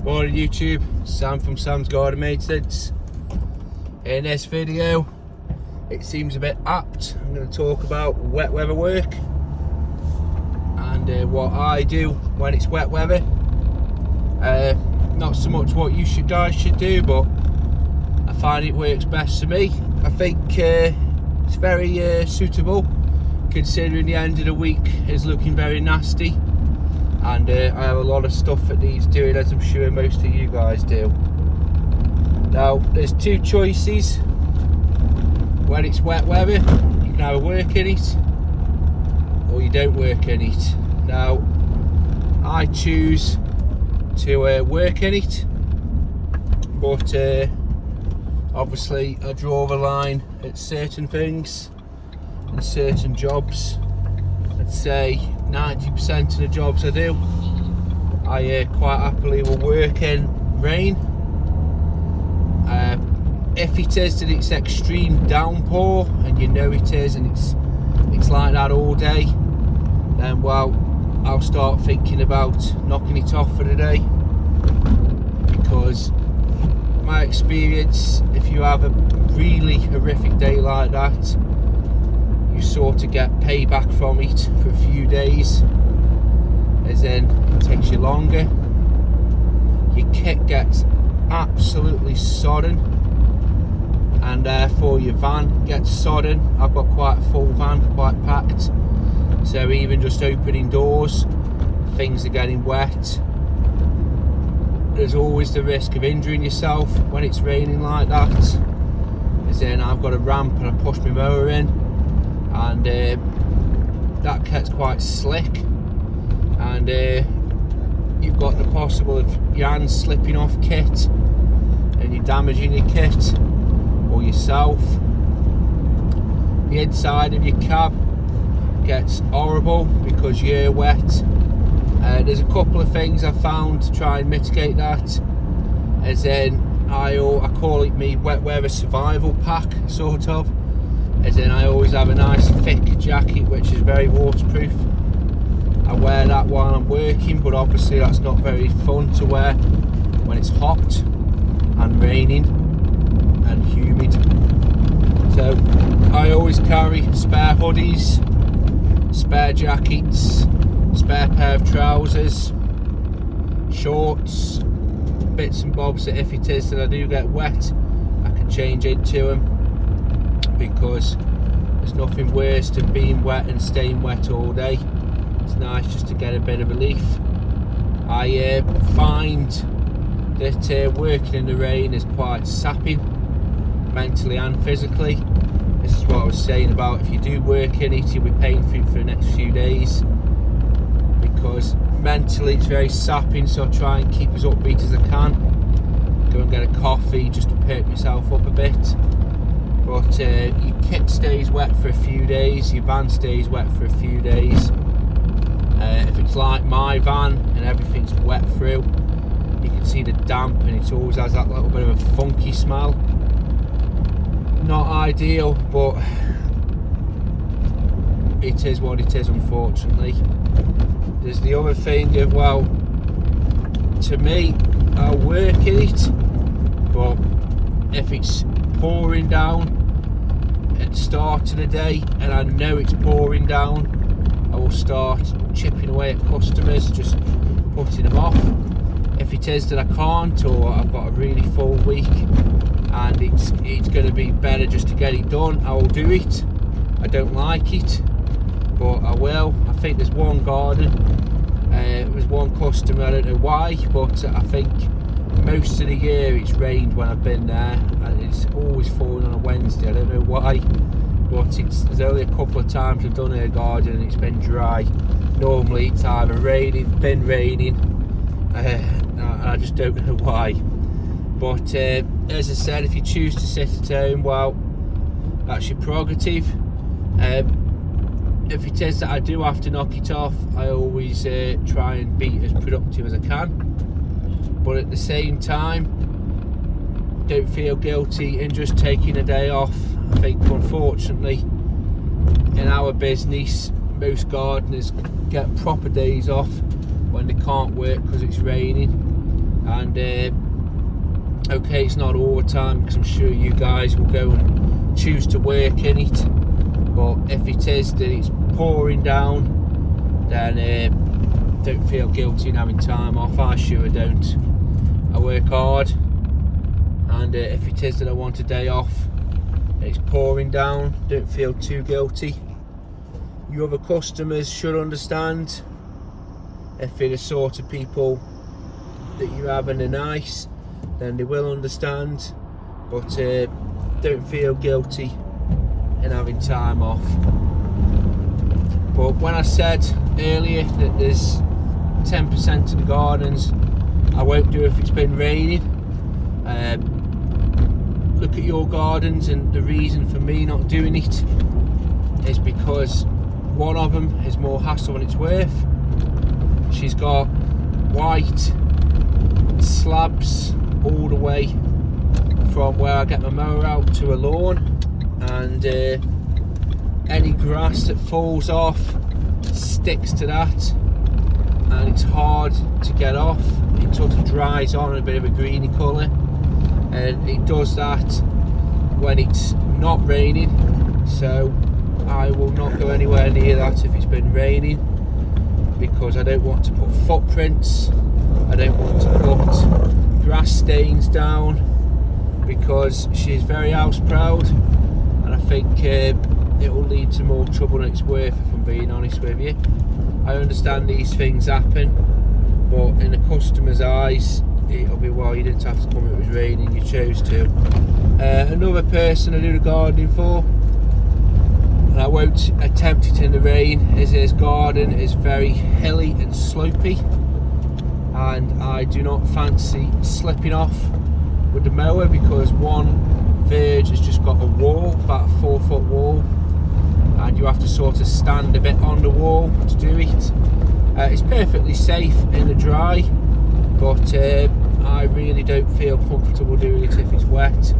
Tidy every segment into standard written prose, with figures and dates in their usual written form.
Morning YouTube, Sam from Sam's Garden Maintenance. In this video, it seems a bit apt. I'm going to talk about wet weather work and what I do when it's wet weather. Not so much what you guys should do, but I find it works best for me. I think it's very suitable, considering the end of the week is looking very nasty. And I have a lot of stuff that needs doing, as I'm sure most of you guys do. Now, there's two choices. When it's wet weather, you can either work in it or you don't work in it. Now, I choose to work in it, but obviously I draw the line at certain things and certain jobs. I'd say 90% of the jobs I do, I quite happily will work in rain. If it is that it's extreme downpour, and you know it is, and it's like that all day, then well, I'll start thinking about knocking it off for the day. Because my experience, if you have a really horrific day like that, you sort of get payback from it for a few days, as in it takes you longer. Your kit gets absolutely sodden, and therefore your van gets sodden. I've got quite a full van, quite packed, so even just opening doors, things are getting wet. There's always the risk of injuring yourself when it's raining like that, as in I've got a ramp and I push my mower in, and that kit's quite slick, and you've got the possible of your hands slipping off kit and you're damaging your kit or yourself. The inside of your cab gets horrible because you're wet. There's a couple of things I've found to try and mitigate that, as in I call it me wet weather survival pack, sort of. As in, I always have a nice thick jacket which is very waterproof. I wear that while I'm working, but obviously that's not very fun to wear when it's hot and raining and humid. So I always carry spare hoodies, spare jackets, spare pair of trousers, shorts, bits and bobs that if it is that I do get wet, I can change into them. Because there's nothing worse than being wet and staying wet all day. It's nice just to get a bit of relief. I find that working in the rain is quite sapping, mentally and physically. This is what I was saying about, if you do work in it, you'll be paying for it for the next few days, because mentally it's very sapping. So I try and keep as upbeat as I can, go and get a coffee just to perk myself up a bit. But your kit stays wet for a few days, your van stays wet for a few days. If it's like my van and everything's wet through, you can see the damp, and it always has that little bit of a funky smell. Not ideal, but it is what it is, unfortunately. There's the other thing of, well, to me, I'll work in it, but if it's pouring down at the start of the day and I know it's pouring down, I will start chipping away at customers, just putting them off. If it is that I can't, or I've got a really full week and it's going to be better just to get it done, I will do it. I don't like it, but I will. I think there's one garden, there's one customer, I don't know why, but I think most of the year it's rained when I've been there, and it's always falling on a Wednesday. I don't know why, but there's only a couple of times I've done her garden and it's been dry. Normally it's either been raining, I just don't know why. But as I said, if you choose to sit at home, well, that's your prerogative. If it is that I do have to knock it off, I always try and be as productive as I can. But at the same time, don't feel guilty in just taking a day off. I think, unfortunately, in our business, most gardeners get proper days off when they can't work because it's raining. And okay, it's not all the time, because I'm sure you guys will go and choose to work in it, but if it is that it's pouring down, then don't feel guilty in having time off. I sure don't. I work hard, and if it is that I want a day off and it's pouring down, don't feel too guilty. Your other customers should understand. If they're the sort of people that you're having a nice, then they will understand, but don't feel guilty in having time off. But when I said earlier that there's 10% of the gardens I won't do if it's been raining, look at your gardens, and the reason for me not doing it is because one of them is more hassle than it's worth. She's got white slabs all the way from where I get my mower out to a lawn, and any grass that falls off sticks to that, and it's hard to get off. It sort of dries on a bit of a greeny colour, and it does that when it's not raining. So I will not go anywhere near that if it's been raining, because I don't want to put footprints, I don't want to put grass stains down, because she's very house proud, and I think it will lead to more trouble than it's worth, if I'm being honest with you. I understand these things happen, but in the customer's eyes it'll be, well, you didn't have to come, it was raining, you chose to. Another person I do the gardening for, and I won't attempt it in the rain, is his garden is very hilly and slopey, and I do not fancy slipping off with the mower, because one verge has just got a wall, about a 4-foot wall, and you have to sort of stand a bit on the wall to do it. It's perfectly safe in the dry, but I really don't feel comfortable doing it if it's wet,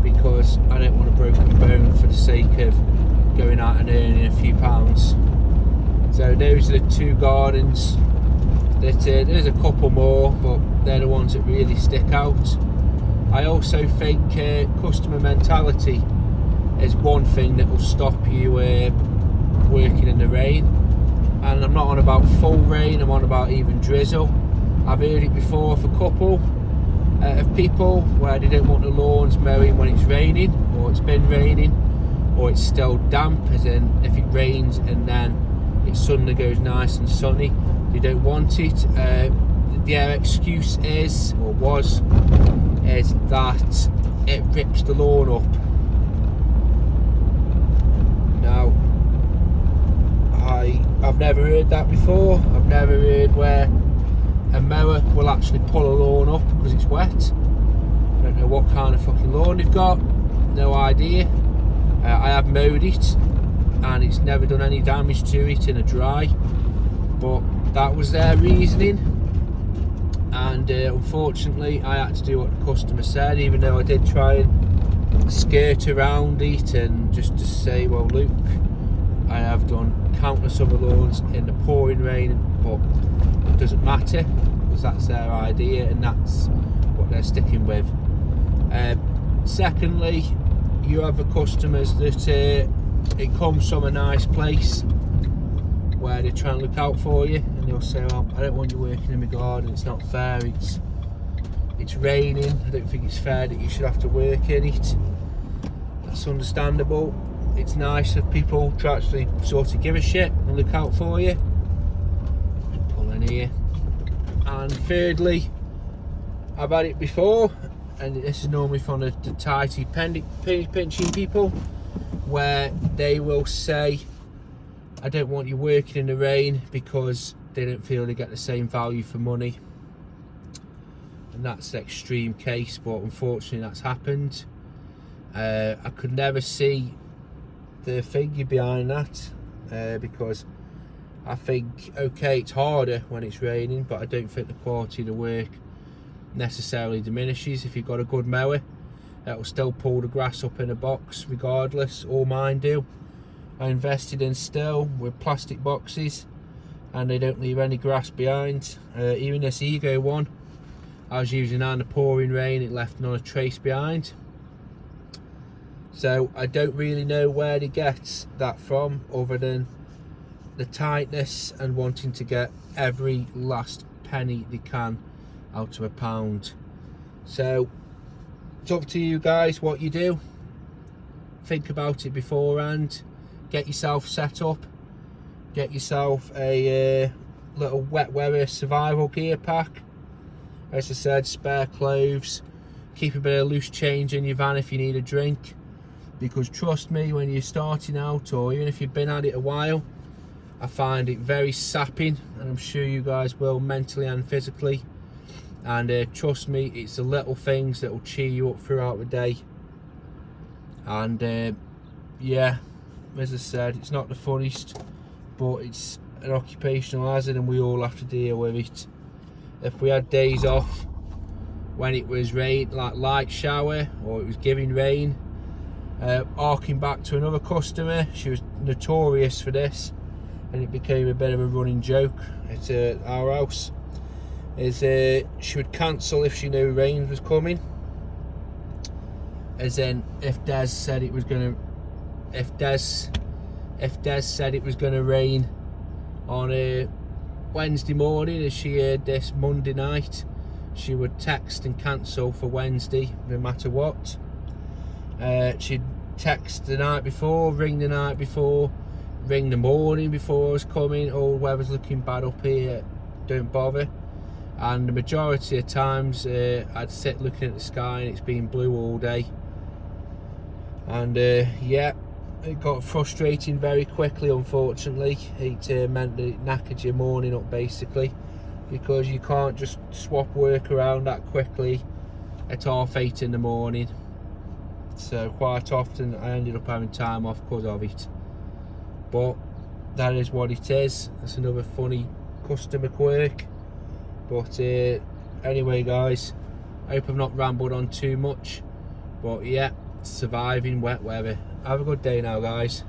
because I don't want a broken bone for the sake of going out and earning a few pounds. So those are the two gardens that there's a couple more, but they're the ones that really stick out. I also think customer mentality is one thing that will stop you working in the rain, and I'm not on about full rain, I'm on about even drizzle. I've heard it before of a couple of people where they don't want the lawns mowing when it's raining, or it's been raining, or it's still damp, as in if it rains and then it suddenly goes nice and sunny, they don't want it. Their excuse is, or was, is that it rips the lawn up. Now, I've never heard that before. I've never heard where a mower will actually pull a lawn up because it's wet. I don't know what kind of fucking lawn they've got, no idea. I have mowed it and it's never done any damage to it in a dry, but that was their reasoning, and unfortunately I had to do what the customer said, even though I did try and skirt around it and just to say, well, look, I have done countless other lawns in the pouring rain, but it doesn't matter, because that's their idea and that's what they're sticking with. Secondly, you have the customers that it comes from a nice place where they try and look out for you, and they'll say, well, I don't want you working in my garden, it's not fair, it's raining, I don't think it's fair that you should have to work in it. That's understandable. It's nice of people to actually sort of give a shit and look out for you. Just pull in here. And thirdly, I've had it before, and this is normally from the tighty pinching people, where they will say, I don't want you working in the rain, because they don't feel they get the same value for money. And that's the extreme case, but unfortunately that's happened. I could never see the figure behind that, because I think, okay, it's harder when it's raining, but I don't think the quality of the work necessarily diminishes. If you've got a good mower, it'll still pull the grass up in a box regardless. All mine do. I invested in still with plastic boxes, and they don't leave any grass behind. Even this Ego one, I was using on the pouring rain, it left not a trace behind. So I don't really know where he gets that from, other than the tightness and wanting to get every last penny they can out of a pound. So it's up to you guys what you do. Think about it beforehand. Get yourself set up. Get yourself a little wet weather survival gear pack. As I said, spare clothes. Keep a bit of loose change in your van if you need a drink. Because trust me, when you're starting out, or even if you've been at it a while, I find it very sapping, and I'm sure you guys will, mentally and physically. And trust me, it's the little things that will cheer you up throughout the day. And yeah, as I said, it's not the funniest, but it's an occupational hazard and we all have to deal with it. If we had days off when it was rain, like light shower, or it was giving rain, harking back to another customer, she was notorious for this, and it became a bit of a running joke at our house, is she would cancel if she knew rain was coming. As in, if Des said it was gonna, if Des said it was gonna rain on a Wednesday morning, as she heard this Monday night, she would text and cancel for Wednesday, no matter what. She'd text the night before, ring the night before, ring the morning before I was coming. Oh, weather's looking bad up here, don't bother. And the majority of times I'd sit looking at the sky and it's been blue all day. And yeah, it got frustrating very quickly, unfortunately. It meant that it knackered your morning up basically, because you can't just swap work around that quickly at 8:30 in the morning. So quite often I ended up having time off because of it. But that is what it is. That's another funny customer quirk. But anyway guys, I hope I've not rambled on too much. But yeah, surviving wet weather. Have a good day now guys.